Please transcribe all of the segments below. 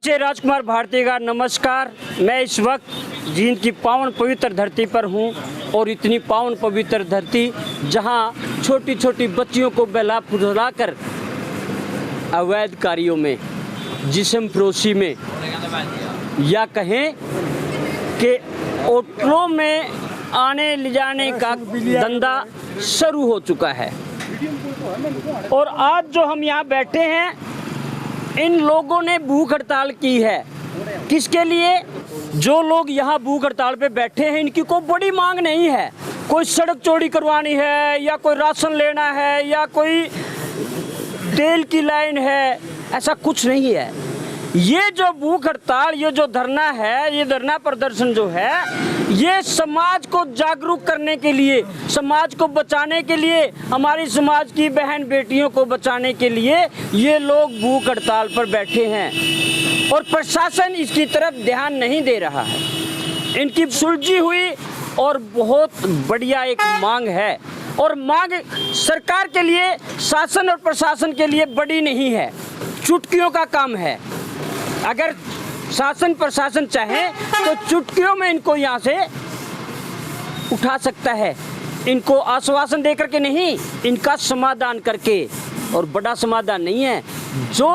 जय राजकुमार भारती का नमस्कार। मैं इस वक्त जींद की पावन पवित्र धरती पर हूं और इतनी पावन पवित्र धरती जहां छोटी छोटी बच्चियों को बहला फुसलाकर अवैध कार्यों में, जिस्म फरोशी में, या कहें कि होटलों में आने ले जाने का धंधा शुरू हो चुका है। और आज जो हम यहाँ बैठे हैं, इन लोगों ने भूख हड़ताल की है। किसके लिए? जो लोग यहाँ भूख हड़ताल पे बैठे हैं, इनकी कोई बड़ी मांग नहीं है। कोई सड़क चौड़ी करवानी है, या कोई राशन लेना है, या कोई तेल की लाइन है, ऐसा कुछ नहीं है। ये जो भूख हड़ताल, ये जो धरना है, ये धरना प्रदर्शन जो है, ये समाज को जागरूक करने के लिए, समाज को बचाने के लिए, हमारी समाज की बहन बेटियों को बचाने के लिए ये लोग भूख हड़ताल पर बैठे हैं। और प्रशासन इसकी तरफ ध्यान नहीं दे रहा है। इनकी सुलझी हुई और बहुत बढ़िया एक मांग है, और मांग सरकार के लिए, शासन और प्रशासन के लिए बड़ी नहीं है, चुटकियों का काम है। अगर शासन प्रशासन चाहे तो चुटकियों में इनको यहाँ से उठा सकता है। इनको आश्वासन दे करके नहीं, इनका समाधान करके। और बड़ा समाधान नहीं है। जो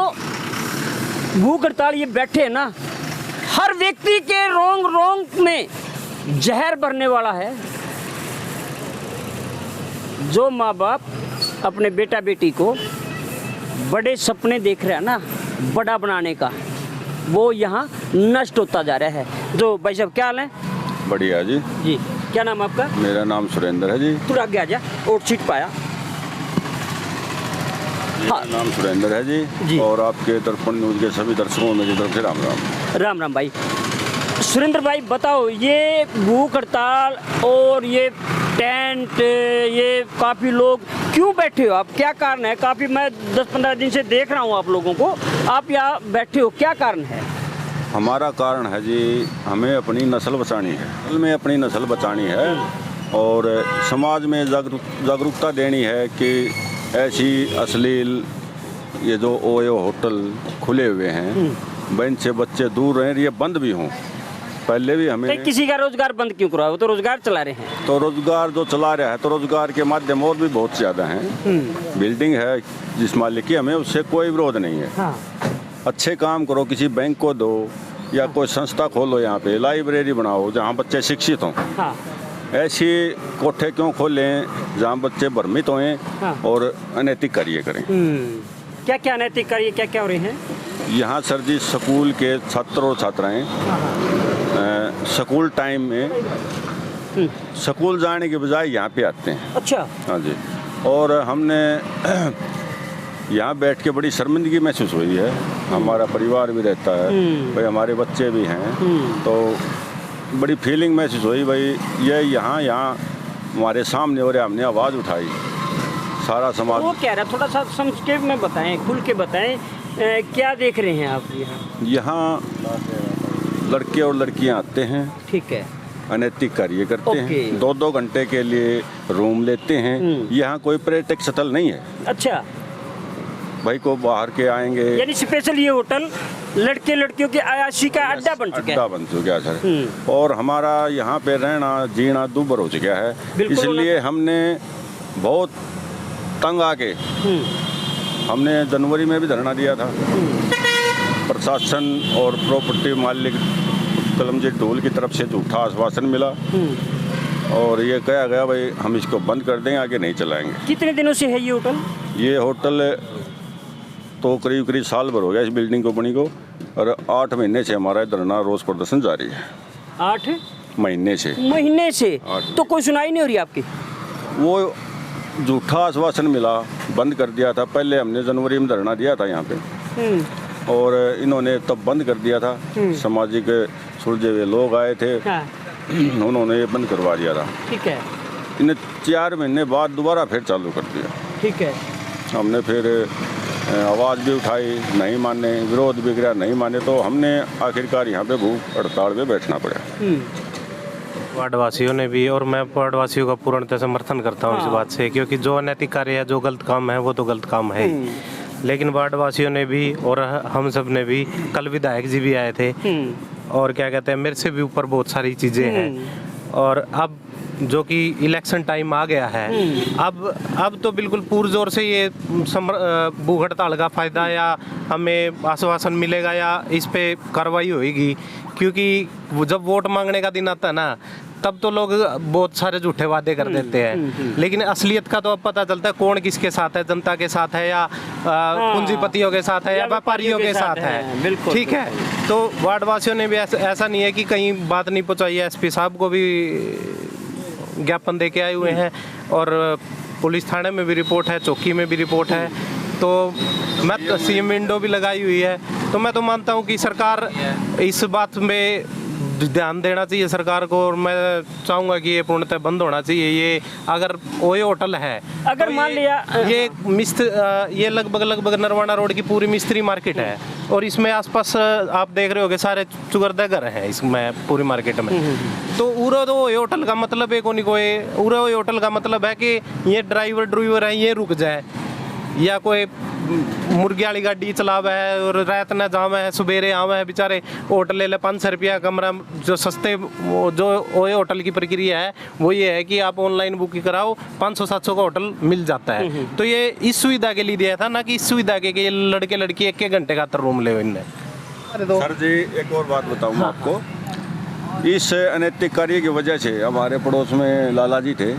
भूख हड़ताल ये बैठे हैं ना, हर व्यक्ति के रोंग रोंग में जहर भरने वाला है। जो माँ बाप अपने बेटा बेटी को बड़े सपने देख रहे हैं ना, बड़ा बनाने का, वो यहाँ नष्ट होता जा रहा है। जो भाई साहब क्या हाल है? बढ़िया जी। जी, क्या नाम आपका? मेरा नाम सुरेंद्र है जी। तू आगे आ जा और सीट पाया। मेरा नाम सुरेंद्र है जी। और आपके दर्पण न्यूज के सभी दर्शकों मेरी तरफ से राम राम। राम राम भाई। सुरेंद्र भाई बताओ, ये भूख हड़ताल और ये टेंट, ये काफ़ी लोग क्यों बैठे हो आप? क्या कारण है? काफ़ी मैं 10-15 दिन से देख रहा हूँ आप लोगों को, आप यहाँ बैठे हो, क्या कारण है? हमारा कारण है जी, हमें अपनी नस्ल बचानी है। हमें अपनी नस्ल बचानी है और समाज में जागरूकता देनी है कि ऐसी अश्लील ये जो ओयो होटल खुले हुए हैं, बैंक से बच्चे दूर रहें, ये बंद भी हों। पहले भी हमें किसी का रोजगार बंद क्यों करा? वो तो रोजगार चला रहे हैं। तो रोजगार जो चला रहा है, तो रोजगार के माध्यम और भी बहुत ज़्यादा हैं। बिल्डिंग है जिस मालिक की, हमें उससे कोई विरोध नहीं है। हाँ। अच्छे काम करो, किसी बैंक को दो या कोई संस्था खोलो, यहाँ पे लाइब्रेरी बनाओ जहाँ बच्चे शिक्षित हों। हाँ। ऐसी कोठे क्यों खोलें जहाँ बच्चे भ्रमित हों। हाँ। और अनैतिक कार्य करें। क्या क्या अनैतिक कार्य क्या क्या हो रहे हैं यहाँ? सर जी, स्कूल के छात्र और छात्राएँ स्कूल टाइम में स्कूल जाने के बजाय यहाँ पे आते हैं। अच्छा। हाँ जी। और हमने यहाँ बैठ के बड़ी शर्मिंदगी महसूस हुई है। हमारा परिवार भी रहता है भाई, हमारे बच्चे भी हैं, तो बड़ी फीलिंग महसूस हुई भाई, ये यहाँ हमारे सामने हो रहा, हमने आवाज़ उठाई, सारा समाज। वो कह रहा, थोड़ा सा संक्षेप में बताएं, खुल के बताएं, क्या देख रहे हैं आप यहाँ? लड़के और लड़कियाँ आते हैं, ठीक है, अनैतिक कार्य करते हैं, 2-2 घंटे के लिए रूम लेते हैं। यहाँ कोई पर्यटक स्थल नहीं है। अच्छा भाई को बाहर के आएंगे, यानी स्पेशल ये होटल लड़के लड़कियों की अयाशी का अड्डा बन चुका है सर। और हमारा यहाँ पे रहना जीना दूभर हो चुका है। इसलिए हमने बहुत तंग आके हमने जनवरी में भी धरना दिया था। प्रशासन और प्रॉपर्टी मालिक कलमजीत ढोल की तरफ से झूठा आश्वासन मिला और ये कहा गया भाई हम इसको बंद कर देंगे, आगे नहीं चलाएंगे। कितने दिनों से है ये होटल? ये होटल तो करीब साल भर हो गया इस बिल्डिंग को बनी को, और 8 महीने से हमारा धरना रोज प्रदर्शन जारी है। 8 महीने से? तो कोई सुनाई नहीं हो रही आपकी? वो झूठा आश्वासन मिला, बंद कर दिया था। पहले हमने जनवरी में धरना दिया था यहाँ पे, और इन्होंने तब बंद कर दिया था। सामाजिक सुलझे हुए लोग आए थे। हाँ। उन्होंने ये बंद करवा दिया था। ठीक है। इन्हें 4 महीने बाद दोबारा फिर चालू कर दिया। ठीक है। हमने फिर आवाज़ भी उठाई, नहीं माने, विरोध भी किया, नहीं माने, तो हमने आखिरकार यहाँ पे भूख हड़ताल पे बैठना पड़ा। वार्डवासियों ने भी, और मैं वार्डवासियों का पूर्णतः समर्थन करता हूँ इस बात से, क्योंकि जो अनैतिक कार्य है, जो गलत काम है, वो तो गलत काम है। लेकिन वार्ड वासियों ने भी और हम सब ने भी, कल विधायक जी भी आए थे, और क्या कहते हैं, मेरे से भी ऊपर बहुत सारी चीज़ें हैं। और अब जो कि इलेक्शन टाइम आ गया है, अब तो बिल्कुल पुरजोर से ये भूख हड़ताल का फ़ायदा या हमें आश्वासन मिलेगा या इस पे कार्रवाई होएगी, क्योंकि जब वोट मांगने का दिन आता है ना, तब तो लोग बहुत सारे झूठे वादे कर देते हैं, लेकिन असलियत का तो अब पता चलता है कौन किसके साथ है, जनता के साथ है या पूंजीपतियों के साथ है या व्यापारियों के साथ है। ठीक है, तो वार्ड वासियों ने भी ऐसा नहीं है कि कहीं बात नहीं पहुंचाई है, एसपी साहब को भी ज्ञापन दे के आए हुए हैं, और पुलिस थाने में भी रिपोर्ट है, चौकी में भी रिपोर्ट है, तो मैं सीएम विंडो भी लगाई हुई है। तो मैं तो मानता हूँ कि सरकार इस बात में ध्यान देना चाहिए सरकार को, और मैं चाहूँगा कि ये पूर्णतः बंद होना चाहिए। ये अगर ओए होटल है, अगर मान लिया ये लगभग नरवाना रोड की पूरी मिस्त्री मार्केट है, और इसमें आसपास आप देख रहे होगे सारे चुगरदा घर हैं इसमें पूरी मार्केट में। तो उरो तो ओए होटल का मतलब है कोई उरो ओए होटल का मतलब है कि ये ड्राइवर है, ये रुक जाए, या कोई मुर्गी वाली गाड़ी चलावे है और रात न जावे है, सवेरे आवे है, बेचारे होटल ले 500 रुपया कमरा। जो सस्ते जो ओए होटल की प्रक्रिया है वो ये है कि आप ऑनलाइन बुकिंग कराओ, 500-700 का होटल मिल जाता है। तो ये इस सुविधा के लिए दिया था ना, कि इस सुविधा के ये लड़के लड़की 1-1 घंटे का रूम ले इनने। सर जी एक और बात बताऊँ आपको, इस अनैतिक कार्य की वजह से हमारे पड़ोस में लाला जी थे,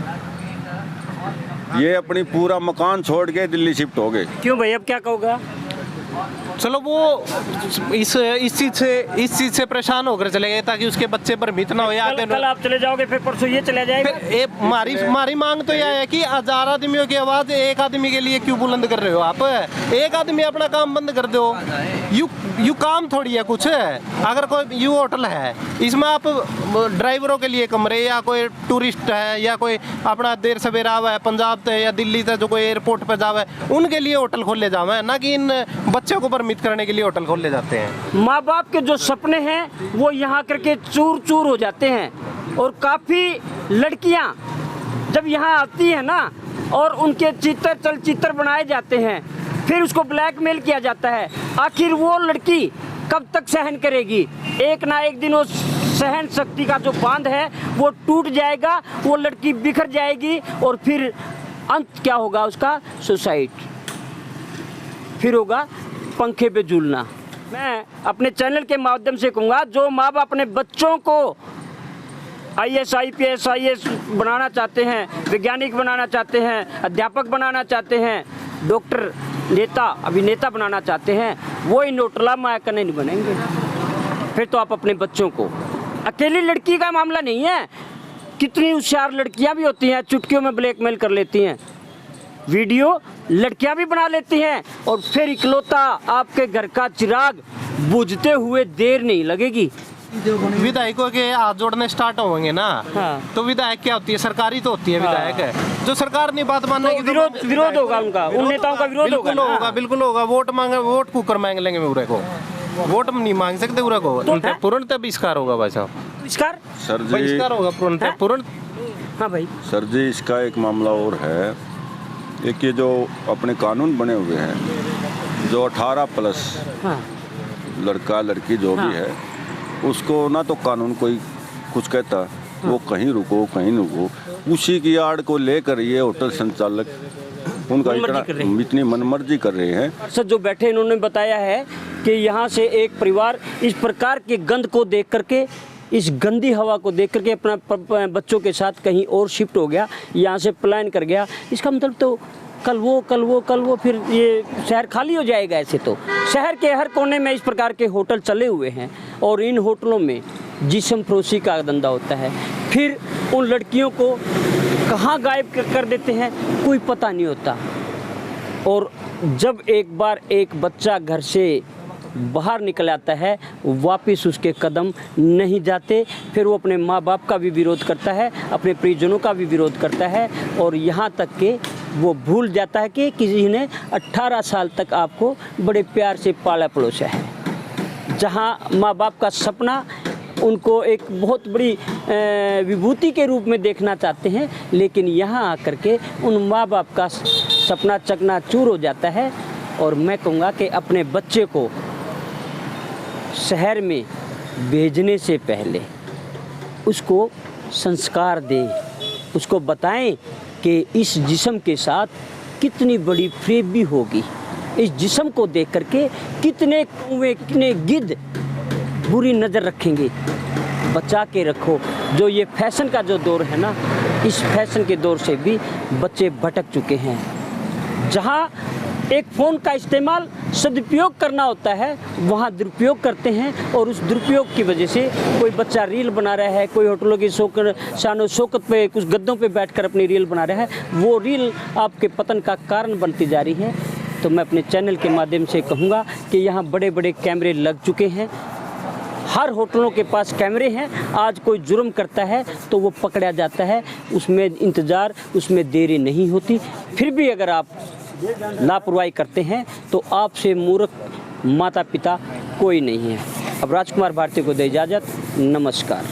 ये अपनी पूरा मकान छोड़ के दिल्ली शिफ्ट हो गए। क्यों भाई, अब क्या कहोगा? चलो वो इस चीज से परेशान होकर चले गए ताकि उसके बच्चे पर भी इतना हो। कल आप चले जाओगे, फिर परसों ये चले जाएगा। हमारी मांग तो यह है कि 1000 आदमियों की आवाज एक आदमी के लिए क्यों बुलंद कर रहे हो आप? एक आदमी अपना काम बंद कर दो। यू काम थोड़ी है कुछ। अगर कोई यू होटल है, इसमें आप ड्राइवरों के लिए कमरे, या कोई टूरिस्ट है, या कोई अपना देर सवेरा आवा है पंजाब से या दिल्ली से जो कोई एयरपोर्ट पर जावा है, उनके लिए होटल खोले जावे, ना कि इन बच्चों को परमिट करने के लिए होटल खोल ले जाते हैं। माँ बाप के जो सपने हैं वो यहाँ करके चूर चूर हो जाते हैं। और काफ़ी लड़कियाँ जब यहाँ आती हैं ना, और उनके चलचित्र बनाए जाते हैं, फिर उसको ब्लैकमेल किया जाता है। आखिर वो लड़की कब तक सहन करेगी? एक ना एक दिन वो सहन शक्ति का जो बांध है वो टूट जाएगा, वो लड़की बिखर जाएगी, और फिर अंत क्या होगा उसका? सुसाइड, फिर होगा पंखे पे झूलना। मैं अपने चैनल के माध्यम से कहूँगा, जो माँ बाप अपने बच्चों को IAS, IPS, IAS बनाना चाहते हैं, वैज्ञानिक बनाना चाहते हैं, अध्यापक बनाना चाहते हैं, डॉक्टर, नेता, अभिनेता बनाना चाहते हैं, वो इन नोटला माया करने नहीं बनेंगे। फिर तो आप अपने बच्चों को, अकेली लड़की का मामला नहीं है, कितनी होशियार लड़कियां भी होती हैं, चुटकियों में ब्लैकमेल कर लेती हैं, वीडियो लड़कियां भी बना लेती हैं, और फिर इकलौता आपके घर का चिराग बुझते हुए देर नहीं लगेगी। विधायकों के हाथ जोड़ने स्टार्ट होंगे ना, हाँ। तो विधायक क्या होती है? सरकारी तो होती है विधायक, जो सरकार नहीं बात मानेगी तो विरोध होगा उनका, उन नेताओं का विरोध होगा। बिल्कुल होगा। वोट कुकर मांग लेंगे पूरे को, वोट नहीं मांग सकते पूरे को, तुरंत बहिष्कार होगा भाई साहब। सर जी बहिष्कार होगा तुरंत। हाँ भाई सर जी, इसका एक मामला और है। एक ये जो अपने कानून बने हुए हैं, जो 18+ हाँ। लड़का लड़की जो भी है, उसको ना तो कानून कोई कुछ कहता, वो कहीं रुको कहीं रुको, उसी की आड़ को लेकर ये होटल संचालक उनका इतनी मनमर्जी कर रहे हैं। सर जो बैठे इन्होंने बताया है कि यहाँ से एक परिवार इस प्रकार के गंद को देख करके, इस गंदी हवा को देख करके अपना बच्चों के साथ कहीं और शिफ्ट हो गया, यहाँ से पलायन कर गया। इसका मतलब तो कल वो फिर ये शहर खाली हो जाएगा। ऐसे तो शहर के हर कोने में इस प्रकार के होटल चले हुए हैं, और इन होटलों में जिस्म फरोशी का धंधा होता है। फिर उन लड़कियों को कहाँ गायब कर देते हैं कोई पता नहीं होता। और जब एक बार एक बच्चा घर से बाहर निकल आता है, वापस उसके कदम नहीं जाते। फिर वो अपने माँ बाप का भी विरोध करता है, अपने परिजनों का भी विरोध करता है, और यहाँ तक कि वो भूल जाता है कि किसी ने 18 साल तक आपको बड़े प्यार से पाला पलोसा है। जहाँ माँ बाप का सपना उनको एक बहुत बड़ी विभूति के रूप में देखना चाहते हैं, लेकिन यहाँ आकर के उन माँ बाप का सपना चकनाचूर हो जाता है। और मैं कहूँगा कि अपने बच्चे को शहर में भेजने से पहले उसको संस्कार दें, उसको बताएं कि इस जिस्म के साथ कितनी बड़ी फरेबी होगी, इस जिस्म को देख करके कितने कौवे कितने गिद्ध बुरी नज़र रखेंगे। बचा के रखो। जो ये फैशन का जो दौर है ना, इस फैशन के दौर से भी बच्चे भटक चुके हैं। जहाँ एक फ़ोन का इस्तेमाल सदुपयोग करना होता है, वहाँ दुरुपयोग करते हैं और उस दुरुपयोग की वजह से कोई बच्चा रील बना रहा है, कोई होटलों की शानो शौकत पे कुछ गद्दों पे बैठकर अपनी रील बना रहा है, वो रील आपके पतन का कारण बनती जा रही है। तो मैं अपने चैनल के माध्यम से कहूँगा कि यहाँ बड़े बड़े कैमरे लग चुके हैं, हर होटलों के पास कैमरे हैं। आज कोई जुर्म करता है तो वो पकड़ा जाता है, उसमें इंतज़ार, उसमें देरी नहीं होती। फिर भी अगर आप लापरवाही करते हैं तो आपसे मूर्ख माता पिता कोई नहीं है। अब राजकुमार भारती को दे इजाज़त। नमस्कार।